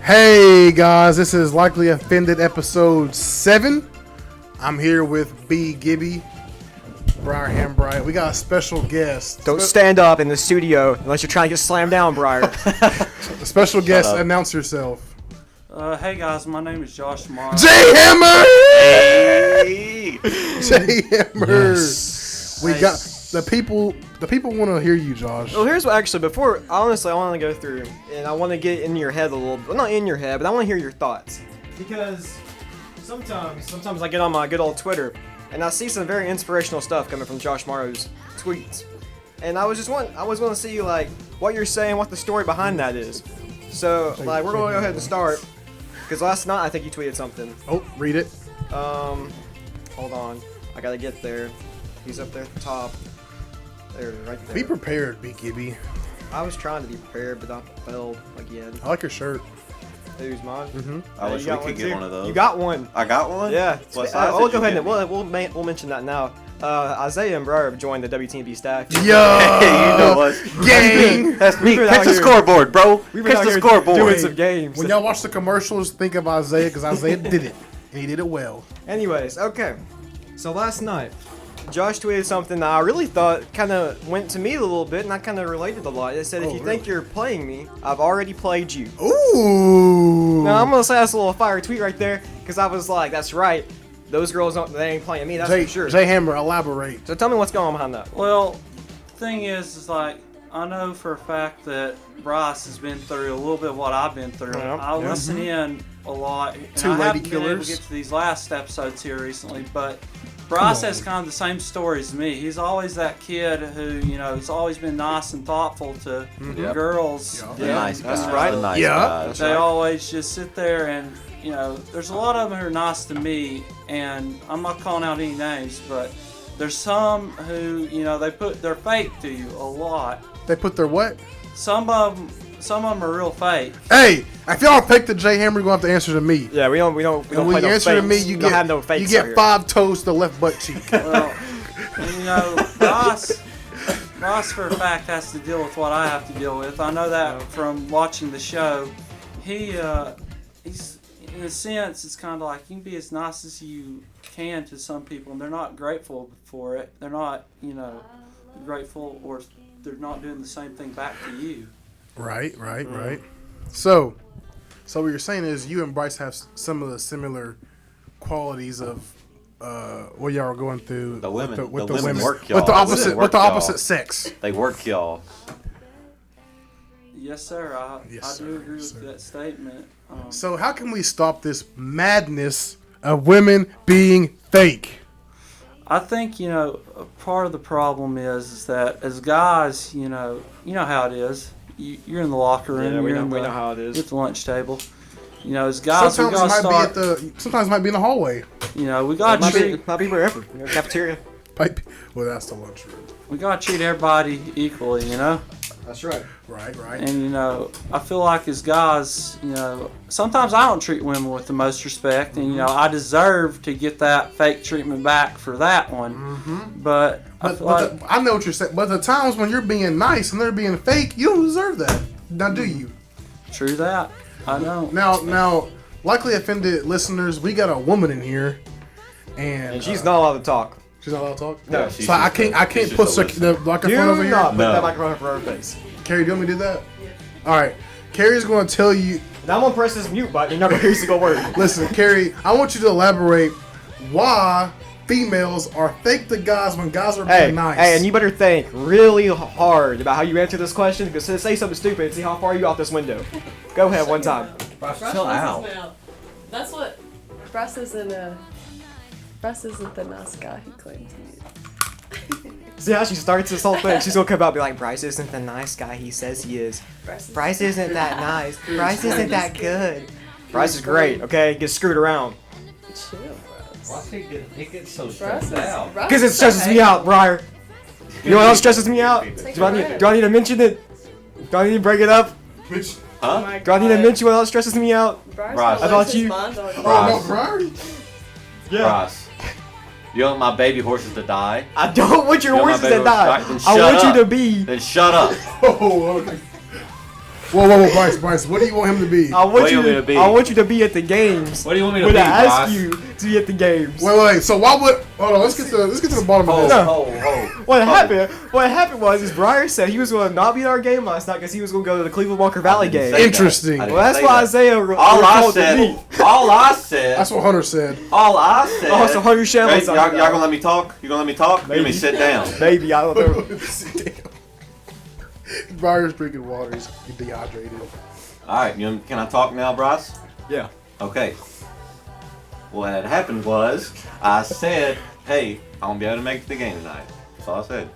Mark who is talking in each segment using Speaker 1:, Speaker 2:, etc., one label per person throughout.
Speaker 1: Hey guys, this is Likely Offended episode 7. I'm here with B. Gibby, Briar Hambright. We got a special guest.
Speaker 2: Don't stand up in the studio unless you're trying to get slammed down, Briar.
Speaker 1: A special guest, announce yourself.
Speaker 3: Hey guys, my name is Josh Morrow.
Speaker 1: J Hammer!
Speaker 4: Hey!
Speaker 1: J Hammer!
Speaker 2: Yes.
Speaker 1: We got the people want to hear you, Josh.
Speaker 2: Well, here's what actually, before, honestly, I want to go through, and I want to get in your head a little bit. Well, not in your head, but I want to hear your thoughts. Because sometimes I get on my good old Twitter, and I see some very inspirational stuff coming from Josh Morrow's tweets. And I was going to see, like, what you're saying, what the story behind that is. So, like, we're going to go ahead and start. Because last night, I think you tweeted something.
Speaker 1: Oh, read it.
Speaker 2: Hold on. I got to get there. He's up there at the top. There, right there.
Speaker 1: Be prepared, B. Gibby.
Speaker 2: I was trying to be prepared, but I failed again.
Speaker 1: I like your shirt.
Speaker 2: Who's mine?
Speaker 1: Mm-hmm.
Speaker 4: I wish we could get one of those.
Speaker 2: You got one.
Speaker 4: I got one?
Speaker 2: Yeah.
Speaker 4: What size
Speaker 2: I'll
Speaker 4: did
Speaker 2: go
Speaker 4: you
Speaker 2: ahead and
Speaker 4: get me?
Speaker 2: we'll mention that now. Isaiah and Briar have joined the WTB staff.
Speaker 1: Yo!
Speaker 4: Hey, you know what?
Speaker 1: Gang!
Speaker 4: That's me.
Speaker 2: We've been
Speaker 4: Catch
Speaker 2: out
Speaker 4: the
Speaker 2: here-
Speaker 4: scoreboard, bro.
Speaker 2: We've been
Speaker 4: Catch
Speaker 2: out
Speaker 4: the
Speaker 2: here
Speaker 4: scoreboard.
Speaker 2: doing some games.
Speaker 1: When y'all watch the commercials, think of Isaiah, because Isaiah did it. And he did it well.
Speaker 2: Anyways, okay. So last night, Josh tweeted something that I really thought kind of went to me a little bit, and I kind of related a lot. It said, if you think you're playing me, I've already played you.
Speaker 1: Ooh!
Speaker 2: Now, I'm going to say that's a little fire tweet right there, because I was like, that's right. Those girls, they ain't playing me, that's for sure.
Speaker 1: J Hammer, elaborate.
Speaker 2: So tell me what's going on behind that.
Speaker 3: Well, thing is like, I know for a fact that Bryce has been through a little bit of what I've been through.
Speaker 2: Yeah.
Speaker 3: I listen in a lot. And
Speaker 1: Two
Speaker 3: I
Speaker 1: lady
Speaker 3: haven't been able
Speaker 1: killers.
Speaker 3: to get to these last episodes here recently, but Bryce has kind of the same story as me. He's always that kid who, has always been nice and thoughtful to
Speaker 4: Yep.
Speaker 3: girls.
Speaker 1: Yeah.
Speaker 4: The nice guys.
Speaker 2: That's right.
Speaker 4: The nice
Speaker 1: Yeah.
Speaker 4: guys.
Speaker 3: They always just sit there and, there's a lot of them who are nice to me, and I'm not calling out any names, but there's some who, they're fake to you a lot.
Speaker 1: They put their what?
Speaker 3: Some of them are real fake.
Speaker 1: Hey, if y'all pick the J Hammer, you're gonna have to answer to me.
Speaker 2: Yeah, we don't
Speaker 1: And
Speaker 2: play
Speaker 1: when you
Speaker 2: no
Speaker 1: answer to
Speaker 2: fakes.
Speaker 1: me, you
Speaker 2: We don't
Speaker 1: get
Speaker 2: have no fakes out here.
Speaker 1: 5 toes to the left butt cheek.
Speaker 3: Well, Ross for a fact has to deal with what I have to deal with. I know that from watching the show. He's in a sense, it's kind of like you can be as nice as you can to some people, and they're not grateful for it. They're not, grateful, or they're not doing the same thing back to you.
Speaker 1: Right. So what you're saying is you and Bryce have some of the similar qualities of what y'all are going through
Speaker 4: The women-
Speaker 1: with
Speaker 4: the
Speaker 1: the
Speaker 4: women
Speaker 1: women
Speaker 4: work y'all.
Speaker 1: with the
Speaker 4: The
Speaker 1: opposite
Speaker 4: women
Speaker 1: with the
Speaker 4: work y'all.
Speaker 1: opposite sex.
Speaker 4: They work y'all.
Speaker 3: Yes, sir. I
Speaker 1: Yes,
Speaker 3: do
Speaker 1: sir.
Speaker 3: agree
Speaker 1: Yes,
Speaker 3: with
Speaker 1: sir.
Speaker 3: that statement.
Speaker 1: So how can we stop this madness of women being fake?
Speaker 3: I think, a part of the problem is that as guys, you know how it is. You're in the locker room.
Speaker 2: Yeah, we
Speaker 3: you're
Speaker 2: know how it is.
Speaker 3: At the lunch table. As guys, we gotta start.
Speaker 1: Sometimes it might be in the hallway.
Speaker 3: We
Speaker 2: Might
Speaker 3: gotta
Speaker 2: be,
Speaker 3: treat.
Speaker 2: might be wherever. Cafeteria.
Speaker 1: Well, that's the lunchroom.
Speaker 3: We gotta treat everybody equally.
Speaker 2: That's right.
Speaker 1: Right.
Speaker 3: And I feel like as guys, sometimes I don't treat women with the most respect, and I deserve to get that fake treatment back for that one.
Speaker 1: Mm-hmm.
Speaker 3: But I feel like
Speaker 1: I know what you're saying. But the times when you're being nice and they're being fake, you don't deserve that. Now, do you?
Speaker 3: true that. I know.
Speaker 1: Now, likely offended listeners, we got a woman in here,
Speaker 2: And she's not allowed to talk.
Speaker 1: She's not allowed to talk.
Speaker 2: No.
Speaker 1: So I can't put the microphone over
Speaker 2: Do
Speaker 1: here.
Speaker 2: not put
Speaker 4: No.
Speaker 2: that microphone in front of her face.
Speaker 1: Carrie, do you want me to do that? All right. Carrie's going to tell you.
Speaker 2: Now I'm gonna press this mute button. You're not gonna hear a single word.
Speaker 1: Listen, Carrie, I want you to elaborate why females are fake to guys when guys are being nice.
Speaker 2: Hey, and you better think really hard about how you answer this question, because say something stupid and see how far you out this window. Go ahead, one time.
Speaker 4: Chill out.
Speaker 5: That's what Russ isn't the nice guy he claims he is.
Speaker 2: See how she starts this whole thing? She's gonna come out and be like, Bryce isn't the nice guy he says he is. Bryce isn't that nice. Bryce isn't that good. Bryce is great, okay? Get screwed around.
Speaker 5: Chill, Russ.
Speaker 4: Why it gets so
Speaker 5: Russ
Speaker 4: stressed
Speaker 5: is,
Speaker 4: out?
Speaker 5: Russ
Speaker 2: Because it
Speaker 5: is
Speaker 2: stresses me
Speaker 5: okay.
Speaker 2: out, Briar. You know what else stresses me out?
Speaker 5: Take
Speaker 2: Do I
Speaker 5: a
Speaker 2: need,
Speaker 5: breath.
Speaker 2: do I need to mention it? Do I need to bring it up?
Speaker 4: Huh?
Speaker 5: Oh my
Speaker 2: Do I need to
Speaker 5: God.
Speaker 2: mention what else stresses me out?
Speaker 5: Bryce
Speaker 4: Ross.
Speaker 5: will
Speaker 2: About
Speaker 5: lose
Speaker 2: you.
Speaker 5: his mind on
Speaker 1: Oh, no, Brian?
Speaker 4: Ross, you want my baby horses to die?
Speaker 2: I don't want your
Speaker 4: You want my
Speaker 2: horses
Speaker 4: baby
Speaker 2: to die.
Speaker 4: horses to die? Then
Speaker 2: I
Speaker 4: shut
Speaker 2: want
Speaker 4: up.
Speaker 2: you to be.
Speaker 4: Then shut up.
Speaker 1: Oh, okay. Whoa, Bryce, what do you want him to be?
Speaker 2: I
Speaker 4: What
Speaker 2: want
Speaker 4: do you
Speaker 2: you
Speaker 4: want me
Speaker 2: to
Speaker 4: to be?
Speaker 2: I want you to be at the games.
Speaker 4: What do you want me to
Speaker 2: When
Speaker 4: be,
Speaker 2: I ask
Speaker 4: boss?
Speaker 2: you to be at the games.
Speaker 1: Wait. So why would? Hold on. Let's get to the bottom of this.
Speaker 2: What happened was Briar said he was going to not be at our game last night because he was going to go to the Cleveland Walker Valley
Speaker 4: I didn't
Speaker 2: game.
Speaker 4: say that.
Speaker 1: Interesting.
Speaker 4: I didn't
Speaker 2: Well, that's
Speaker 4: say
Speaker 2: why
Speaker 4: that.
Speaker 2: Isaiah
Speaker 4: All I
Speaker 2: told
Speaker 4: said.
Speaker 2: me.
Speaker 1: That's what Hunter said.
Speaker 4: All I said.
Speaker 2: Oh, so Hunter Shamlin.
Speaker 4: Hey, y'all gonna let me talk? You gonna let me talk? Let me
Speaker 2: Maybe.
Speaker 4: sit down.
Speaker 2: Maybe, I don't know.
Speaker 1: Briar's drinking water. He's dehydrated.
Speaker 4: All right, can I talk now, Bryce?
Speaker 2: Yeah.
Speaker 4: Okay. What had happened was I said, "Hey, I won't be able to make the game tonight." That's all I said.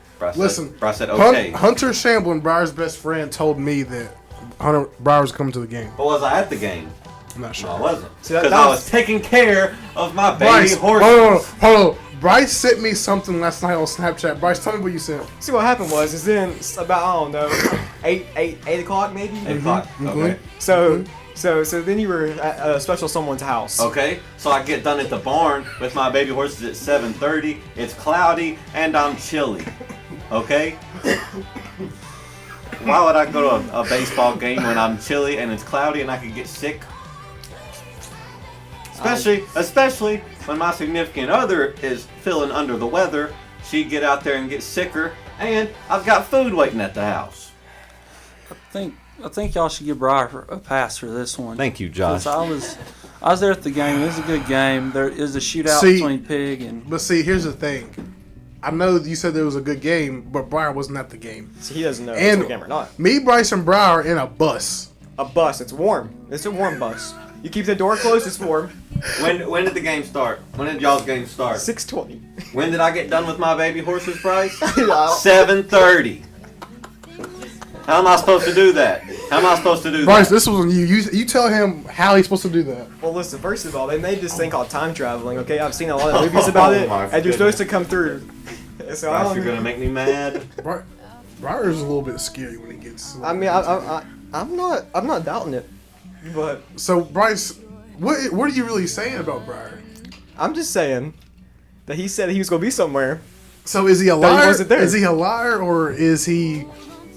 Speaker 4: Bryce said, "Okay."
Speaker 1: Hunter Shamblin, Briar's best friend, told me that Briar was coming to the game.
Speaker 4: But was I at the game?
Speaker 1: I'm not sure.
Speaker 4: No, I wasn't.
Speaker 2: See, that
Speaker 4: Because I
Speaker 2: was-
Speaker 4: was taking care of my baby
Speaker 1: Bryce,
Speaker 4: horses.
Speaker 1: hold on. Bryce sent me something last night on Snapchat. Bryce, tell me what you sent.
Speaker 2: See, what happened was, is then about, I don't know, 8 o'clock maybe?
Speaker 4: 8 o'clock. Okay.
Speaker 2: So then you were at a special someone's house.
Speaker 4: Okay, so I get done at the barn with my baby horses at 7:30. It's cloudy and I'm chilly. Okay? Why would I go to a baseball game when I'm chilly and it's cloudy and I could get sick? Especially when my significant other is feeling under the weather. She'd get out there and get sicker, and I've got food waiting at the house.
Speaker 3: I think y'all should give Briar a pass for this one.
Speaker 4: Thank you,
Speaker 3: 'Cause
Speaker 4: Josh.
Speaker 3: I was there at the game. It was a good game. There is a shootout
Speaker 1: See-
Speaker 3: between Pig and.
Speaker 1: But see, here's the thing. I know you said there was a good game, but Briar wasn't at the game.
Speaker 2: So he doesn't know if
Speaker 1: And
Speaker 2: it's a game or not.
Speaker 1: me, Bryce, and Briar are in a bus.
Speaker 2: A bus, it's warm. It's a warm bus. You keep the door closed, it's warm.
Speaker 4: When did the game start? When did y'all's game start?
Speaker 2: 6:20.
Speaker 4: When did I get done with my baby horses, Bryce? 7:30. How am I supposed to do that?
Speaker 1: Bryce, this was on you. You tell him how he's supposed to do that.
Speaker 2: Well, listen, first of all, they made this thing called time traveling, okay? I've seen a lot of movies about it,
Speaker 4: my
Speaker 2: and you're supposed to come through. So I
Speaker 4: Bryce,
Speaker 2: don't
Speaker 4: you're gonna make me mad.
Speaker 1: Briar's a little bit scary when he gets.
Speaker 2: I mean, I'm not doubting it, but
Speaker 1: So Bryce, what are you really saying about Briar?
Speaker 2: I'm just saying that he said he was gonna be somewhere.
Speaker 1: So is he a
Speaker 2: That he
Speaker 1: liar?
Speaker 2: wasn't there.
Speaker 1: Is he a liar or is he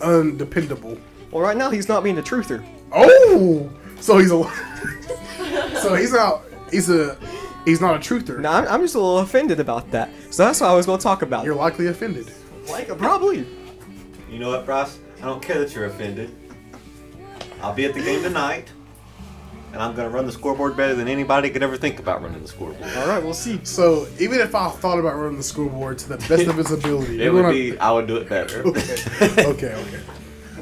Speaker 1: undependable?
Speaker 2: Well, right now he's not being a truther.
Speaker 1: Oh, so he's a. So he's not. He's not a truther.
Speaker 2: Now I'm just a little offended about that. So that's why I was gonna talk about
Speaker 1: You're
Speaker 2: it.
Speaker 1: likely offended.
Speaker 2: Like probably.
Speaker 4: You know what, Bryce? I don't care that you're offended. I'll be at the game tonight, and I'm gonna run the scoreboard better than anybody could ever think about running the scoreboard.
Speaker 2: All right, we'll see.
Speaker 1: So even if I thought about running the scoreboard to the best of its ability,
Speaker 4: It
Speaker 1: you're
Speaker 4: would
Speaker 1: gonna-
Speaker 4: be. I would do it better.
Speaker 1: Okay.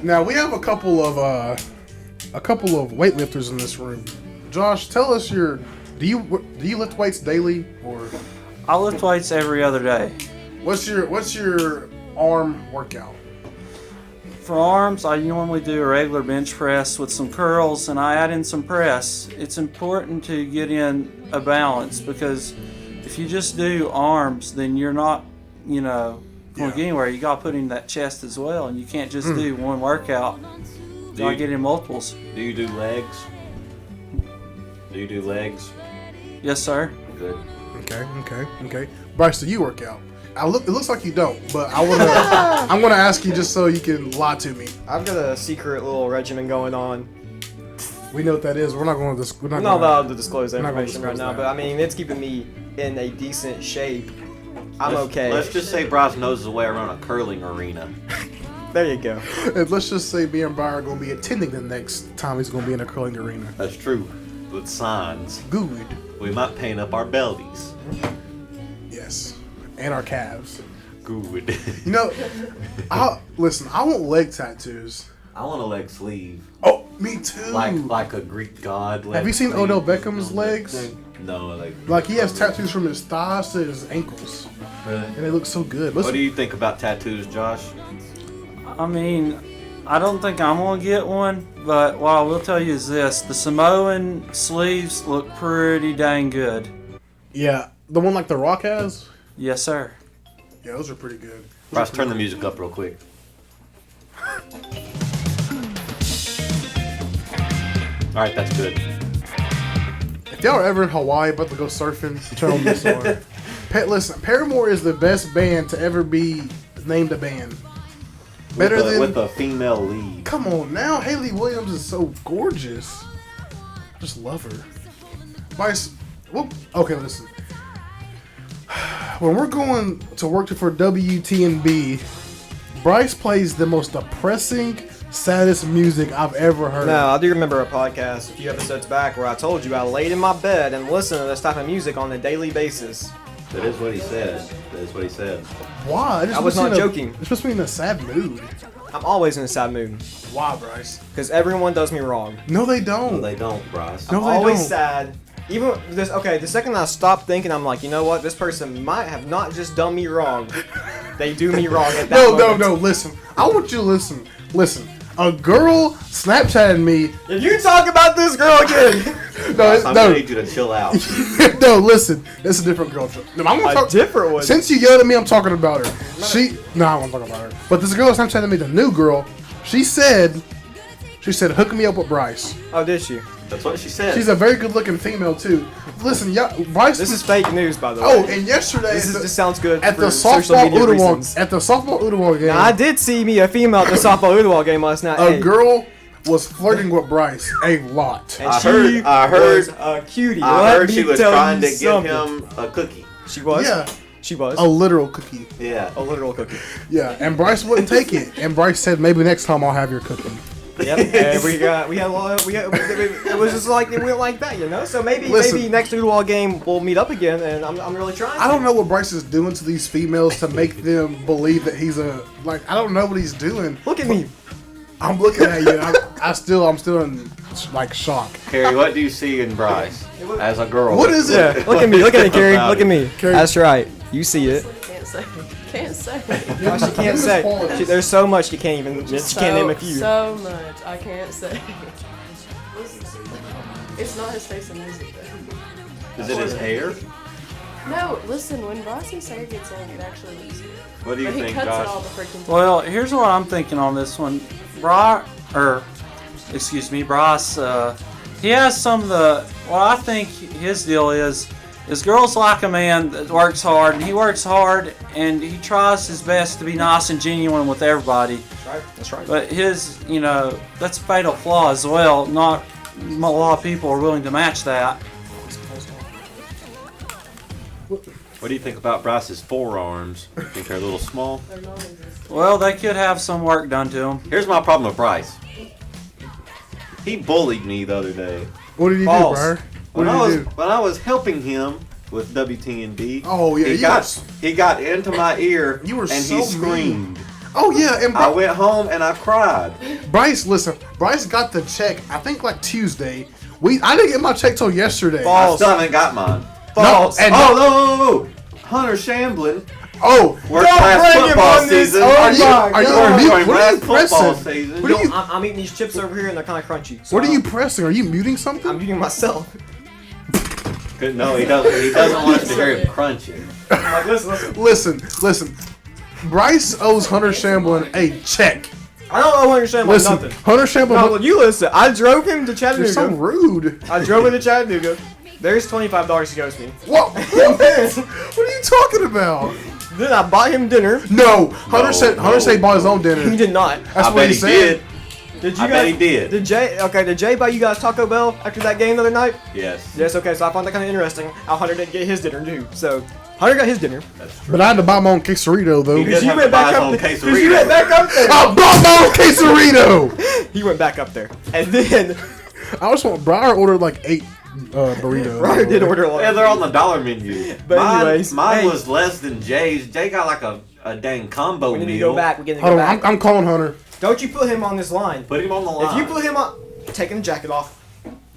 Speaker 1: Now we have a couple of weightlifters in this room. Josh, tell us do you lift weights daily or
Speaker 3: I lift weights every other day.
Speaker 1: what's your arm workout?
Speaker 3: For arms, I normally do a regular bench press with some curls, and I add in some press. It's important to get in a balance because if you just do arms, then you're not, going to get anywhere. You got to put in that chest as well, and you can't just do one workout. You got to get in multiples.
Speaker 4: Do you do legs?
Speaker 3: Yes, sir.
Speaker 4: Good.
Speaker 1: Okay. Bryce, do you work out? It looks like you don't, but I'm gonna ask you just so you can lie to me.
Speaker 2: I've got a secret little regimen going on.
Speaker 1: We know what that is. We're not going to.
Speaker 2: I'm not allowed to disclose that
Speaker 1: We're not gonna
Speaker 2: information right
Speaker 1: disclose
Speaker 2: now,
Speaker 1: that.
Speaker 2: but I mean, it's keeping me in a decent shape. I'm okay.
Speaker 4: Let's just say Bryce knows his way around a curling arena.
Speaker 2: There you go.
Speaker 1: And let's just say me and Brian are going to be attending the next time he's going to be in a curling arena.
Speaker 4: That's true. With signs.
Speaker 1: Good.
Speaker 4: We might paint up our bellies.
Speaker 1: Yes. And our calves.
Speaker 4: Good.
Speaker 1: You know, I want leg tattoos.
Speaker 4: I want a leg sleeve.
Speaker 1: Oh, me too.
Speaker 4: Like a Greek god leg
Speaker 1: Have you seen
Speaker 4: sleeve.
Speaker 1: Odell Beckham's legs?
Speaker 4: No,
Speaker 1: Like he has tattoos from his thighs to his ankles,
Speaker 4: really?
Speaker 1: and they look so good.
Speaker 4: What do you think about tattoos, Josh?
Speaker 3: I mean, I don't think I'm going to get one, but what I will tell you is this. The Samoan sleeves look pretty dang good.
Speaker 1: Yeah, the one like The Rock has.
Speaker 3: Yes, sir.
Speaker 1: Yeah, those are pretty good.
Speaker 4: Bryce, turn the music up real quick. Alright, that's good.
Speaker 1: If y'all are ever in Hawaii about to go surfing, turn on this on. Listen, Paramore is the best band to ever be named a band. Better than
Speaker 4: with a female lead.
Speaker 1: Come on now, Haley Williams is so gorgeous. I just love her. Bryce, well, okay, listen. When we're going to work for WTNB, Bryce plays the most depressing, saddest music I've ever heard.
Speaker 2: No, I do remember a podcast a few episodes back where I told you I laid in my bed and listened to this type of music on a daily basis.
Speaker 4: That is what he said. That is what he said.
Speaker 1: Why?
Speaker 2: I was not joking.
Speaker 1: It's supposed to be in a sad mood.
Speaker 2: I'm always in a sad mood
Speaker 1: Why, Bryce?
Speaker 2: because everyone does me wrong.
Speaker 1: No, they
Speaker 4: No,
Speaker 1: don't.
Speaker 4: they don't, Bryce.
Speaker 1: No,
Speaker 2: I'm
Speaker 1: they
Speaker 2: always
Speaker 1: don't.
Speaker 2: sad. Even this, okay, the second I stop thinking, I'm like, you know what? This person might have not just done me wrong. They do me wrong at that moment.
Speaker 1: No. Listen. I want you to listen. Listen. A girl Snapchatted me.
Speaker 2: If you talk about this girl again,
Speaker 4: Bryce, I'm gonna need you to chill out.
Speaker 1: No, listen. It's a different girl. No, I'm gonna
Speaker 2: a
Speaker 1: talk.
Speaker 2: different one.
Speaker 1: Since you yelled at me, I'm talking about her. No, I won't talk about her. But this girl Snapchatted me, the new girl. She said, hook me up with Bryce.
Speaker 2: Oh, did she?
Speaker 4: That's what she said.
Speaker 1: She's a very good-looking female too. Listen, yeah, Bryce.
Speaker 2: This is fake news, by the way.
Speaker 1: Oh, and yesterday
Speaker 2: This sounds good
Speaker 1: at
Speaker 2: for
Speaker 1: the
Speaker 2: social
Speaker 1: softball
Speaker 2: media
Speaker 1: Udawal
Speaker 2: reasons.
Speaker 1: at the softball Udawal game,
Speaker 2: Now, I did see me a female at the softball Udawal game last night.
Speaker 1: a
Speaker 2: Hey,
Speaker 1: girl was flirting with Bryce a lot.
Speaker 2: and
Speaker 4: I
Speaker 2: she
Speaker 4: heard-
Speaker 2: was a cutie.
Speaker 4: I
Speaker 2: Let
Speaker 4: heard
Speaker 2: me
Speaker 4: she was
Speaker 2: tell
Speaker 4: trying
Speaker 2: you
Speaker 4: to give
Speaker 2: something.
Speaker 4: him a cookie.
Speaker 2: She was.
Speaker 1: Yeah,
Speaker 2: She was.
Speaker 1: a literal cookie.
Speaker 4: Yeah.
Speaker 2: A literal cookie.
Speaker 1: Yeah, and Bryce wouldn't take it. And Bryce said, "Maybe next time I'll have your cookie."
Speaker 2: Yep. And it was just like it went like that, you know. So maybe
Speaker 1: Listen.
Speaker 2: next Udawal game we'll meet up again, and I'm really trying.
Speaker 1: I don't know what Bryce is doing to these females to make them believe that he's a like. I don't know what he's doing.
Speaker 2: Look at me.
Speaker 1: I'm looking at you. And I'm still in like shock.
Speaker 4: Carrie, what do you see in Bryce as a girl?
Speaker 1: What is it?
Speaker 2: Yeah. Look at me. Look at me, Carrie. Look at me.
Speaker 1: Carrie.
Speaker 2: That's right. You see it.
Speaker 5: Can't say. Can't say.
Speaker 2: No, she can't say. There's so much she can't even. She can't name a few.
Speaker 5: So much I can't say. It's not his taste in music though.
Speaker 4: Is it his hair?
Speaker 5: No, listen. When Bryce's hair gets long, it actually looks good.
Speaker 4: What do you
Speaker 5: But he
Speaker 4: think,
Speaker 5: cuts
Speaker 4: Josh?
Speaker 5: it all the freaking time.
Speaker 3: Well, here's what I'm thinking on this one. Bryce, he has some of the. What I think his deal is girls like a man that works hard, and he works hard, and he tries his best to be nice and genuine with everybody.
Speaker 2: That's right. That's right.
Speaker 3: But his, that's a fatal flaw as well. Not a lot of people are willing to match that.
Speaker 4: What do you think about Bryce's forearms? Think they're a little small?
Speaker 5: They're non-existent.
Speaker 3: Well, they could have some work done to them.
Speaker 4: Here's my problem with Bryce. He bullied me the other day.
Speaker 1: What did he
Speaker 2: False.
Speaker 1: do, bro? What did he do?
Speaker 4: When I was helping him with WTNB,
Speaker 1: Oh yeah,
Speaker 4: he got into my ear
Speaker 1: You were
Speaker 4: and
Speaker 1: so
Speaker 4: he
Speaker 1: mean.
Speaker 4: screamed.
Speaker 1: Oh yeah, and
Speaker 4: I went home and I cried.
Speaker 1: Bryce, listen. Bryce got the check. I think like Tuesday. I didn't get my check till yesterday.
Speaker 2: False.
Speaker 4: I still haven't got mine.
Speaker 2: False.
Speaker 1: No, and
Speaker 4: No. Hunter Shamblin
Speaker 1: oh,
Speaker 4: worked
Speaker 2: Don't
Speaker 4: last
Speaker 2: bring him
Speaker 4: football
Speaker 2: on this.
Speaker 4: season.
Speaker 2: Oh
Speaker 1: are you?
Speaker 2: my
Speaker 1: Are you?
Speaker 2: God.
Speaker 1: Are you?
Speaker 4: During
Speaker 1: What are
Speaker 4: last
Speaker 1: you
Speaker 4: football
Speaker 1: pressing?
Speaker 4: season.
Speaker 1: What are you?
Speaker 2: I'm eating these chips over here, and they're kind of crunchy. So
Speaker 1: What are you pressing? Are you muting something?
Speaker 2: I'm eating myself.
Speaker 4: No, he doesn't. He doesn't want us to hear him crunching.
Speaker 2: I'm like, listen.
Speaker 1: Listen. Bryce owes Hunter Shamblin a check.
Speaker 2: I don't understand about
Speaker 1: Listen,
Speaker 2: nothing.
Speaker 1: Hunter Shamblin.
Speaker 2: No, you listen. I drove him to
Speaker 1: You're
Speaker 2: Chattanooga.
Speaker 1: so rude.
Speaker 2: I drove him to Chattanooga. There's $25 he owes me.
Speaker 1: What? What are you talking about?
Speaker 2: Then I bought him dinner.
Speaker 1: No, Hunter said he bought his own
Speaker 2: He
Speaker 1: dinner.
Speaker 2: did not.
Speaker 1: That's
Speaker 4: I
Speaker 1: what
Speaker 4: bet
Speaker 1: he
Speaker 4: he
Speaker 1: said.
Speaker 4: did.
Speaker 2: Did you
Speaker 4: I
Speaker 2: guys?
Speaker 4: bet he did.
Speaker 2: Did Jay buy you guys Taco Bell after that game the other night?
Speaker 4: Yes.
Speaker 2: Yes. Okay. So I found that kind of interesting. How Hunter didn't get his dinner too. So Hunter got his dinner.
Speaker 4: That's true.
Speaker 1: But I had to buy my own quesarito though.
Speaker 4: He did
Speaker 2: You
Speaker 4: have
Speaker 2: went
Speaker 4: to buy
Speaker 2: back
Speaker 4: his
Speaker 2: up.
Speaker 4: own
Speaker 2: Because
Speaker 4: quesarito.
Speaker 2: you went back up there.
Speaker 1: I bought my own quesarito.
Speaker 2: He went back up there, and then
Speaker 1: I just want. Briar ordered like 8 burritos.
Speaker 2: Ryder did order a lot.
Speaker 4: Yeah, they're on the dollar menu.
Speaker 2: But
Speaker 4: mine,
Speaker 2: anyways,
Speaker 4: mine
Speaker 2: hey.
Speaker 4: was less than Jay's. Jay got like a dang combo
Speaker 2: We need
Speaker 4: meal.
Speaker 2: to go back. We need to
Speaker 1: Hold
Speaker 2: go
Speaker 1: on,
Speaker 2: back.
Speaker 1: I'm calling Hunter.
Speaker 2: Don't you put him on this line.
Speaker 4: Put him on the line.
Speaker 2: If you put him on, taking the jacket off.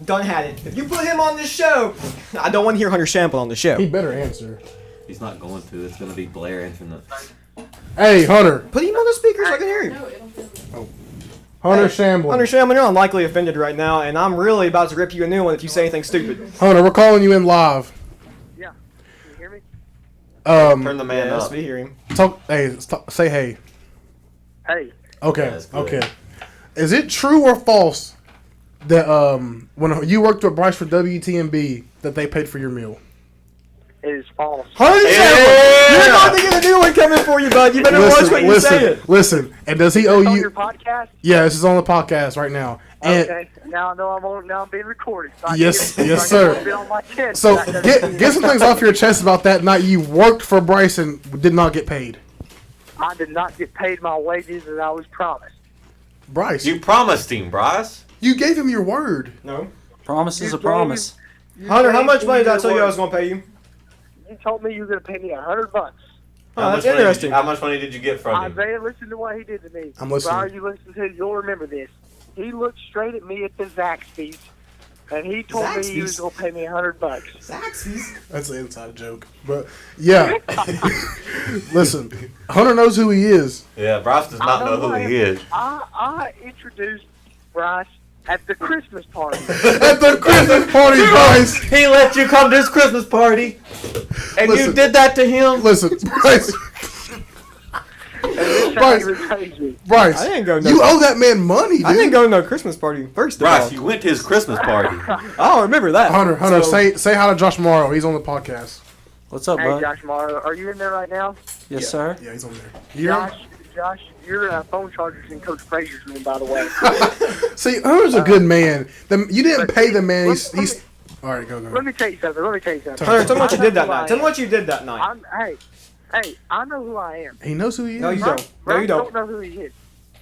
Speaker 2: Done had it. If you put him on this show, I don't want to hear Hunter Shample on the show.
Speaker 1: He better answer.
Speaker 4: He's not going to. It's going to be Blair answering the.
Speaker 1: Hey, Hunter.
Speaker 2: Put him on the speaker so I can hear him.
Speaker 5: No, it'll feel
Speaker 1: Hunter
Speaker 2: Hey,
Speaker 1: Shamblin.
Speaker 2: Hunter Shamble, you're unlikely offended right now, and I'm really about to rip you a new one if you say anything stupid.
Speaker 1: Hunter, we're calling you in live.
Speaker 6: Yeah. Can you hear me?
Speaker 4: Turn the man
Speaker 2: Yes,
Speaker 4: up.
Speaker 2: we hear him.
Speaker 1: Say hey.
Speaker 6: Hey.
Speaker 1: Okay,
Speaker 4: That's good.
Speaker 1: okay. Is it true or false that when you worked with Bryce for WTNB that they paid for your meal?
Speaker 6: is false.
Speaker 2: Hunter Shamblin, you're about to get a new one coming for you, bud. You better watch what you say.
Speaker 1: Listen. And does he owe
Speaker 6: It's on
Speaker 1: you?
Speaker 6: your podcast?
Speaker 1: Yeah, this is on the podcast right now. And
Speaker 6: Okay. Now I know now I'm being recorded. So I
Speaker 1: Yes,
Speaker 6: can get-
Speaker 1: yes,
Speaker 6: so I can
Speaker 1: sir.
Speaker 6: put it on my chest.
Speaker 1: so
Speaker 6: That doesn't
Speaker 1: get some things off your chest about that night you worked for Bryce and did not get paid.
Speaker 6: I did not get paid my wages as I was promised.
Speaker 1: Bryce,
Speaker 4: You promised him, Bryce.
Speaker 1: you gave him your word.
Speaker 2: No.
Speaker 3: Promise is
Speaker 6: You
Speaker 3: a promise.
Speaker 2: Hunter, how
Speaker 6: gave
Speaker 2: much
Speaker 6: me
Speaker 2: money did I
Speaker 6: your
Speaker 2: tell you I
Speaker 6: word.
Speaker 2: was going to pay you?
Speaker 6: You told me you were going to pay me $100.
Speaker 2: Oh, that's
Speaker 4: money did
Speaker 2: interesting.
Speaker 4: how much money did you get from him?
Speaker 6: Isaiah, listen to what he did to me.
Speaker 1: I'm listening.
Speaker 6: Brian, you listen to it, you'll remember this. He looked straight at me at the Zaxby's, and he told me he was
Speaker 2: Zaxby's?
Speaker 6: going to pay me $100.
Speaker 2: Zaxby's.
Speaker 1: That's an inside joke. But yeah. Listen, Hunter knows who he is.
Speaker 4: Yeah, Bryce does not know who he is.
Speaker 6: I introduced Bryce at the Christmas party.
Speaker 1: At the Christmas party, Bryce.
Speaker 4: He let you come to his Christmas party, and
Speaker 1: Listen.
Speaker 4: you did that to him.
Speaker 1: Listen, Bryce.
Speaker 6: This
Speaker 1: Bryce.
Speaker 6: sounds crazy.
Speaker 1: Bryce,
Speaker 2: I didn't go no.
Speaker 1: you owe that man money, dude.
Speaker 2: I didn't go to no Christmas party. First of
Speaker 4: Bryce,
Speaker 2: all,
Speaker 4: you went to his Christmas party.
Speaker 2: I don't remember that.
Speaker 1: Hunter,
Speaker 2: So-
Speaker 1: say hi to Josh Morrow. He's on the podcast.
Speaker 3: What's up,
Speaker 6: Hey,
Speaker 3: bud?
Speaker 6: Josh Morrow, are you in there right now?
Speaker 3: Yes, sir.
Speaker 1: Yeah, he's on there. You hear him?
Speaker 6: Josh, your phone charger's in Coach Frazier's room, by the way.
Speaker 1: See, Hunter's a good man. You didn't pay the man. He's all right. Go.
Speaker 6: Let me tell you something.
Speaker 2: Hunter, tell me what you did that
Speaker 6: I know who I
Speaker 2: night. Tell me
Speaker 6: am.
Speaker 2: what you did that night.
Speaker 6: Hey, I know who I am.
Speaker 1: He knows who he is.
Speaker 2: No, you don't. No,
Speaker 6: Bryce
Speaker 2: you don't.
Speaker 6: know who he is.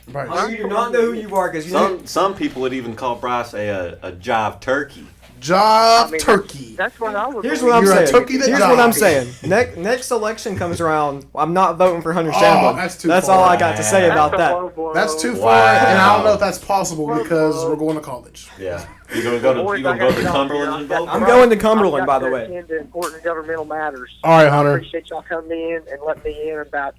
Speaker 1: Bryce.
Speaker 2: Hunter, you do not know who you are because you know.
Speaker 4: Some people would even call Bryce a jive turkey.
Speaker 1: Job
Speaker 6: I mean,
Speaker 1: turkey.
Speaker 6: That's what I would.
Speaker 2: Here's
Speaker 6: believe.
Speaker 2: what I'm
Speaker 1: You're a
Speaker 2: saying.
Speaker 1: turkey that
Speaker 2: Here's what I'm
Speaker 1: died.
Speaker 2: saying. Next election comes around, I'm not voting for Hunter
Speaker 1: Oh,
Speaker 2: Shamblin.
Speaker 1: that's too
Speaker 2: That's
Speaker 1: far.
Speaker 2: all I got to say
Speaker 6: That's
Speaker 2: about
Speaker 6: a
Speaker 2: that.
Speaker 6: low blow.
Speaker 1: That's too
Speaker 4: Wow.
Speaker 1: far, and I don't know if that's possible because we're going to college.
Speaker 4: Yeah. You gonna go to Cumberland and vote?
Speaker 2: I'm going to Cumberland,
Speaker 6: I've
Speaker 2: by
Speaker 6: got
Speaker 2: the
Speaker 6: to
Speaker 2: way.
Speaker 6: attend to important governmental matters.
Speaker 1: All right,
Speaker 6: I
Speaker 1: Hunter.
Speaker 6: appreciate y'all coming in and letting me in about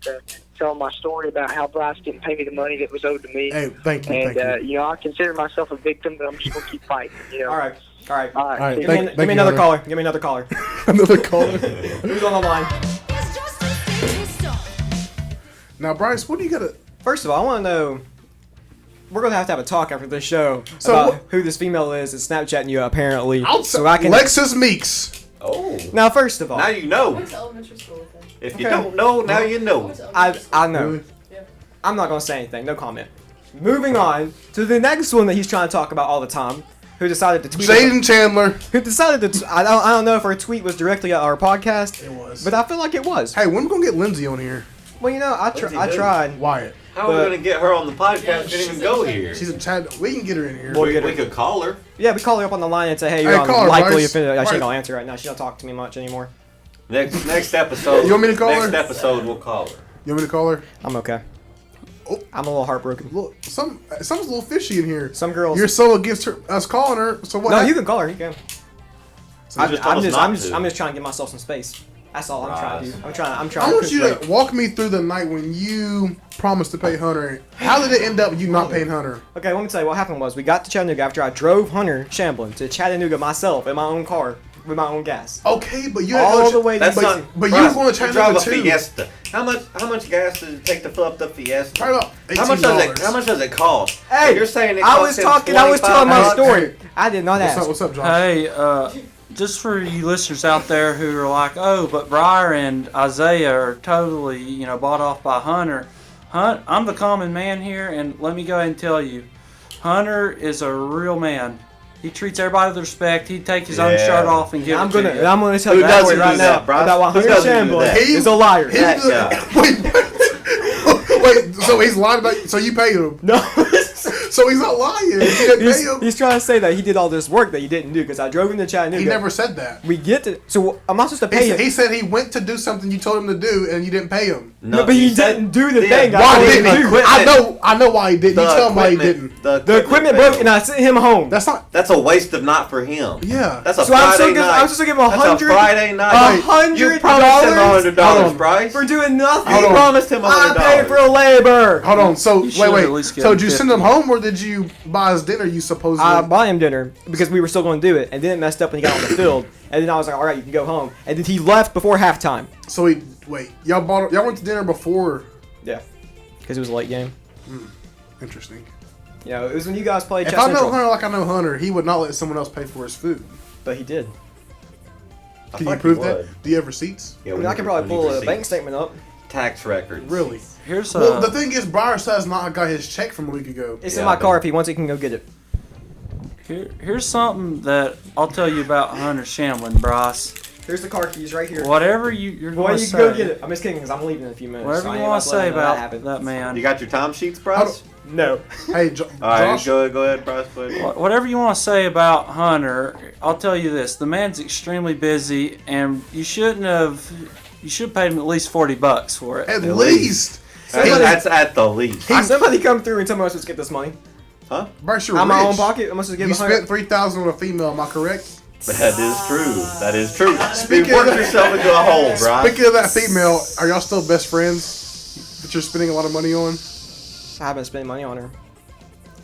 Speaker 6: telling my story about how Bryce didn't pay me the money that was owed to me.
Speaker 1: Hey, thank you,
Speaker 6: And
Speaker 1: thank you.
Speaker 6: you know, I consider myself a victim, but I'm just gonna keep fighting. You know.
Speaker 2: All right.
Speaker 6: All right.
Speaker 1: All right,
Speaker 2: Give
Speaker 1: thank
Speaker 2: me,
Speaker 1: you,
Speaker 2: give me another
Speaker 1: Hunter.
Speaker 2: caller. Give me another caller.
Speaker 1: Another caller.
Speaker 2: Who's on the line?
Speaker 1: Now, Bryce, what do you got to?
Speaker 2: First of all, I want to know. We're gonna have to have a talk after this show
Speaker 1: So
Speaker 2: about
Speaker 1: what-
Speaker 2: who this female is that's Snapchatting you apparently.
Speaker 1: So I can. Lexus Meeks.
Speaker 4: Oh.
Speaker 2: Now, first of all,
Speaker 4: Now you
Speaker 5: I
Speaker 4: know.
Speaker 5: went to elementary school with him.
Speaker 4: If you
Speaker 2: Okay.
Speaker 4: don't know, now you
Speaker 5: I
Speaker 4: know.
Speaker 5: went to elementary school.
Speaker 2: I know.
Speaker 1: Really?
Speaker 5: Yeah.
Speaker 2: I'm not gonna say anything. No comment. Moving on to the next one that he's trying to talk about all the time. Who decided to tweet?
Speaker 1: Jaden Chandler.
Speaker 2: Who decided to? I don't know if her tweet was directly at our podcast.
Speaker 1: It was.
Speaker 2: But I feel like it was.
Speaker 1: Hey, when we gonna get Lindsay on here?
Speaker 2: Well, you know, I
Speaker 4: Lindsay
Speaker 2: I
Speaker 4: did.
Speaker 2: tried.
Speaker 1: Wyatt.
Speaker 4: How are we
Speaker 2: But-
Speaker 4: gonna get her on the podcast? She didn't even go here.
Speaker 1: She's a Chad. We can get her in here.
Speaker 2: Well,
Speaker 4: We,
Speaker 2: get her.
Speaker 4: we could call her.
Speaker 2: Yeah, we call her up on the line and say, "Hey,
Speaker 1: Hey,
Speaker 2: you're
Speaker 1: call her,
Speaker 2: likely
Speaker 1: Bryce.
Speaker 2: offended." She
Speaker 1: Bryce.
Speaker 2: ain't gonna answer right now. She don't talk to me much anymore.
Speaker 4: Next episode.
Speaker 1: You want me to call
Speaker 4: next
Speaker 1: her?
Speaker 4: episode we'll call her.
Speaker 1: You want me to call her?
Speaker 2: I'm okay.
Speaker 1: Oh.
Speaker 2: I'm a little heartbroken.
Speaker 1: Look, something's a little fishy in here.
Speaker 2: Some girls.
Speaker 1: You're so against us calling her. So what?
Speaker 2: No,
Speaker 1: hap-
Speaker 2: you can call her. You can.
Speaker 4: So you just told us not to.
Speaker 2: I'm just trying to give myself some space. That's all I'm trying to do. I'm trying
Speaker 1: I want
Speaker 2: to
Speaker 1: you
Speaker 2: concentrate.
Speaker 1: to walk me through the night when you promised to pay Hunter. How did it end up you not paying Hunter?
Speaker 2: Okay, let me tell you what happened was we got to Chattanooga after I drove Hunter Shamblin to Chattanooga myself in my own car with my own gas.
Speaker 1: Okay, but you
Speaker 2: All
Speaker 1: had
Speaker 2: the way to
Speaker 4: That's not.
Speaker 1: But you
Speaker 4: Bryce,
Speaker 1: was going to
Speaker 4: drive
Speaker 1: Chattanooga
Speaker 4: a
Speaker 1: too.
Speaker 4: Fiesta. How much gas does it take to fill up the Fiesta?
Speaker 1: Probably about
Speaker 4: How much does it?
Speaker 1: $18.
Speaker 4: How much does it cost?
Speaker 2: Hey,
Speaker 4: you're saying it
Speaker 2: I
Speaker 4: costs
Speaker 2: was
Speaker 4: him
Speaker 2: talking. I was telling my
Speaker 4: $25?
Speaker 2: story. I did not ask.
Speaker 1: What's up, Josh?
Speaker 3: Hey, just for you listeners out there who are like, oh, but Briar and Isaiah are totally, bought off by Hunter. I'm the common man here, and let me go ahead and tell you, Hunter is a real man. He treats everybody with respect. He'd take his own
Speaker 4: Yeah.
Speaker 3: shirt off and give
Speaker 2: I'm
Speaker 3: it to
Speaker 2: gonna.
Speaker 3: you.
Speaker 2: I'm gonna tell
Speaker 4: Who
Speaker 2: you that
Speaker 4: doesn't
Speaker 2: right
Speaker 4: do
Speaker 2: now
Speaker 4: that, Bryce?
Speaker 2: about why
Speaker 4: Who
Speaker 2: Hunter
Speaker 4: doesn't do
Speaker 2: Shamblin
Speaker 4: that?
Speaker 2: is a liar.
Speaker 4: That guy.
Speaker 1: Wait, so he's lying about. So you paid him?
Speaker 2: No.
Speaker 1: So he's not lying. You didn't pay him.
Speaker 2: He's trying to say that he did all this work that he didn't do because I drove him to Chattanooga.
Speaker 1: He never said that.
Speaker 2: We get to. So I'm not supposed to pay him.
Speaker 1: He said he went to do something you told him to do, and you didn't pay him.
Speaker 2: No, but he didn't do the thing. I
Speaker 1: Why
Speaker 2: told him
Speaker 1: didn't
Speaker 2: to
Speaker 1: he?
Speaker 2: do.
Speaker 1: I know why he didn't. You tell him why he didn't.
Speaker 2: The equipment broke and I sent him home.
Speaker 1: That's not.
Speaker 4: That's a waste of night for him.
Speaker 1: Yeah.
Speaker 4: That's a
Speaker 2: So I'm
Speaker 4: Friday
Speaker 2: supposed
Speaker 4: night.
Speaker 2: to give him
Speaker 4: That's a
Speaker 2: $100
Speaker 4: Friday night. You promised him
Speaker 2: $100
Speaker 4: $100, Bryce.
Speaker 2: for doing nothing.
Speaker 1: Hold
Speaker 4: You
Speaker 1: on.
Speaker 4: promised him
Speaker 2: I
Speaker 4: $100.
Speaker 2: paid for labor.
Speaker 1: Hold on. So
Speaker 3: You should at
Speaker 1: wait.
Speaker 3: least give
Speaker 1: So
Speaker 3: him
Speaker 1: did you send
Speaker 3: 50.
Speaker 1: him home, or did you buy his dinner? You supposedly.
Speaker 2: I bought him dinner because we were still going to do it, and then it messed up when he got on the field. And then I was like, all right, you can go home. And then he left before halftime.
Speaker 1: So y'all went to dinner before.
Speaker 2: Yeah, because it was a late game.
Speaker 1: Interesting.
Speaker 2: You know, it was when you guys played
Speaker 1: If
Speaker 2: Chess
Speaker 1: I know
Speaker 2: Central.
Speaker 1: Hunter like I know Hunter, he would not let someone else pay for his food.
Speaker 2: But he did.
Speaker 1: Can you
Speaker 4: thought
Speaker 1: prove
Speaker 4: you
Speaker 1: that?
Speaker 4: would.
Speaker 1: Do you have receipts?
Speaker 4: Yeah,
Speaker 2: I
Speaker 4: we
Speaker 2: mean, I
Speaker 4: need-
Speaker 2: can probably
Speaker 4: we need
Speaker 2: pull a
Speaker 4: receipts.
Speaker 2: bank statement up.
Speaker 4: Tax records.
Speaker 1: Really?
Speaker 3: Here's
Speaker 1: Well, the thing is, Briar has not got his check from a week ago.
Speaker 2: It's
Speaker 4: Yeah,
Speaker 2: in my
Speaker 4: but-
Speaker 2: car. If he wants, he can go get it.
Speaker 3: here's something that I'll tell you about Hunter Shamlin, Bryce.
Speaker 2: Here's the car keys right here.
Speaker 3: Whatever you're
Speaker 2: Boy,
Speaker 3: going to
Speaker 2: you
Speaker 3: say,
Speaker 2: can go get it. I'm just kidding because I'm leaving in a few minutes.
Speaker 3: whatever
Speaker 2: so I
Speaker 3: you
Speaker 2: ain't
Speaker 3: want to
Speaker 2: to let
Speaker 3: say
Speaker 2: him know
Speaker 3: about
Speaker 2: happen.
Speaker 3: that man,
Speaker 4: You got your timesheets, Bryce?
Speaker 2: No.
Speaker 1: Hey,
Speaker 4: All right,
Speaker 1: Josh.
Speaker 4: go ahead, Bryce. Go ahead.
Speaker 3: whatever you want to say about Hunter, I'll tell you this: the man's extremely busy, and you should have paid him at least $40 for it.
Speaker 1: At least.
Speaker 4: That's at the least.
Speaker 2: Somebody come through and tell me I'm supposed to get this money.
Speaker 4: Huh?
Speaker 1: Bryce, you're
Speaker 2: Out of my
Speaker 1: rich.
Speaker 2: own pocket. I'm supposed to give
Speaker 1: You
Speaker 2: a hundred.
Speaker 1: spent $3,000 on a female. Am I correct?
Speaker 4: That is true. That is true.
Speaker 1: Speaking
Speaker 4: You worked
Speaker 1: of that-
Speaker 4: yourself into a hole, Bryce.
Speaker 1: Speaking of that female, are y'all still best friends that you're spending a lot of money on?
Speaker 2: I haven't spent money on her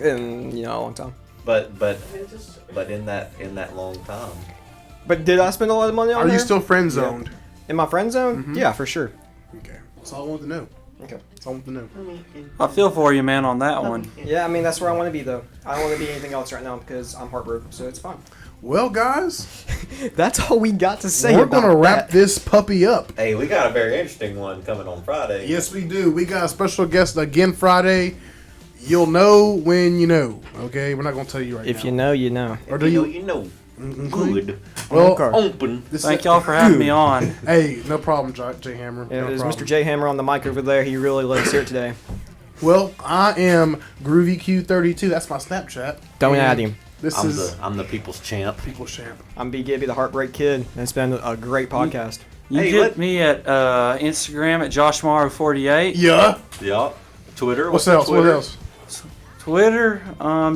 Speaker 2: in a long time.
Speaker 4: But in that long time.
Speaker 2: But did I spend a lot of money on
Speaker 1: Are
Speaker 2: her?
Speaker 1: you still friend zoned?
Speaker 2: in my friend zone? Yeah, for sure.
Speaker 1: Okay. That's all I wanted to know.
Speaker 2: Okay.
Speaker 1: That's all I wanted to know.
Speaker 3: I feel for you, man, on that one.
Speaker 2: Yeah, I mean that's where I want to be though. I don't want to be anything else right now because I'm heartbroken, so it's fine.
Speaker 1: Well, guys,
Speaker 2: That's all we got to say.
Speaker 1: we're
Speaker 2: about
Speaker 1: gonna wrap
Speaker 2: that.
Speaker 1: this puppy up.
Speaker 4: Hey, we got a very interesting one coming on Friday.
Speaker 1: Yes, we do. We got a special guest again Friday. You'll know when you know. Okay, we're not gonna tell you right now.
Speaker 2: If you know, you know.
Speaker 1: Or do you?
Speaker 4: You know.
Speaker 1: Mhm.
Speaker 4: Good.
Speaker 1: Well,
Speaker 2: Okay.
Speaker 4: Open.
Speaker 1: this
Speaker 3: Thank y'all for having me on.
Speaker 1: Hey, no problem, J Hammer.
Speaker 2: Yeah,
Speaker 1: no
Speaker 2: there's
Speaker 1: problem.
Speaker 2: Mr. J Hammer on the mic over there. He really let us hear it today.
Speaker 1: Well, I am GroovyQ32. That's my Snapchat.
Speaker 2: Don't
Speaker 1: And
Speaker 2: add him.
Speaker 1: This
Speaker 4: I'm
Speaker 1: is
Speaker 4: the people's champ.
Speaker 1: People Champ.
Speaker 2: I'm B Gibby, the Heartbreak Kid. It's been a great podcast.
Speaker 3: You
Speaker 4: Hey,
Speaker 3: get
Speaker 4: let-
Speaker 3: me at Instagram at JoshMorrow48.
Speaker 1: Yeah.
Speaker 4: Yup. Twitter.
Speaker 1: What's
Speaker 4: What's
Speaker 1: else? What
Speaker 4: Twitter?
Speaker 1: else?
Speaker 3: Twitter,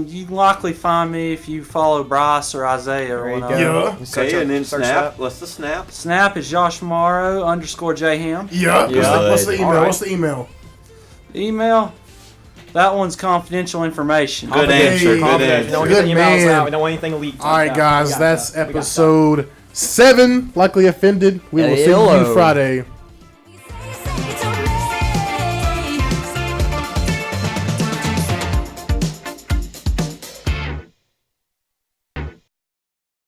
Speaker 3: you can likely find me if you follow Bryce or Isaiah or
Speaker 2: There you
Speaker 3: one
Speaker 2: go.
Speaker 3: of them.
Speaker 1: Yeah.
Speaker 2: Search
Speaker 4: Okay,
Speaker 2: up-
Speaker 4: and then
Speaker 2: search
Speaker 4: Snap.
Speaker 2: that.
Speaker 4: What's the Snap?
Speaker 3: Snap is Josh Morrow _JHam.
Speaker 1: Yeah.
Speaker 2: Yeah.
Speaker 1: What's the email?
Speaker 2: Alright.
Speaker 1: What's the email?
Speaker 3: Email, that one's confidential information.
Speaker 4: Good
Speaker 1: Hey,
Speaker 4: answer. Good
Speaker 2: Confident. We
Speaker 4: answer.
Speaker 2: don't want
Speaker 1: Good
Speaker 2: any emails
Speaker 1: man.
Speaker 2: out. We don't want anything leaked.
Speaker 1: All right,
Speaker 2: like that.
Speaker 1: guys,
Speaker 2: We got
Speaker 1: that's
Speaker 2: that. We got that.
Speaker 1: episode 7. Likely offended. We will see you
Speaker 2: Hello.
Speaker 1: Friday.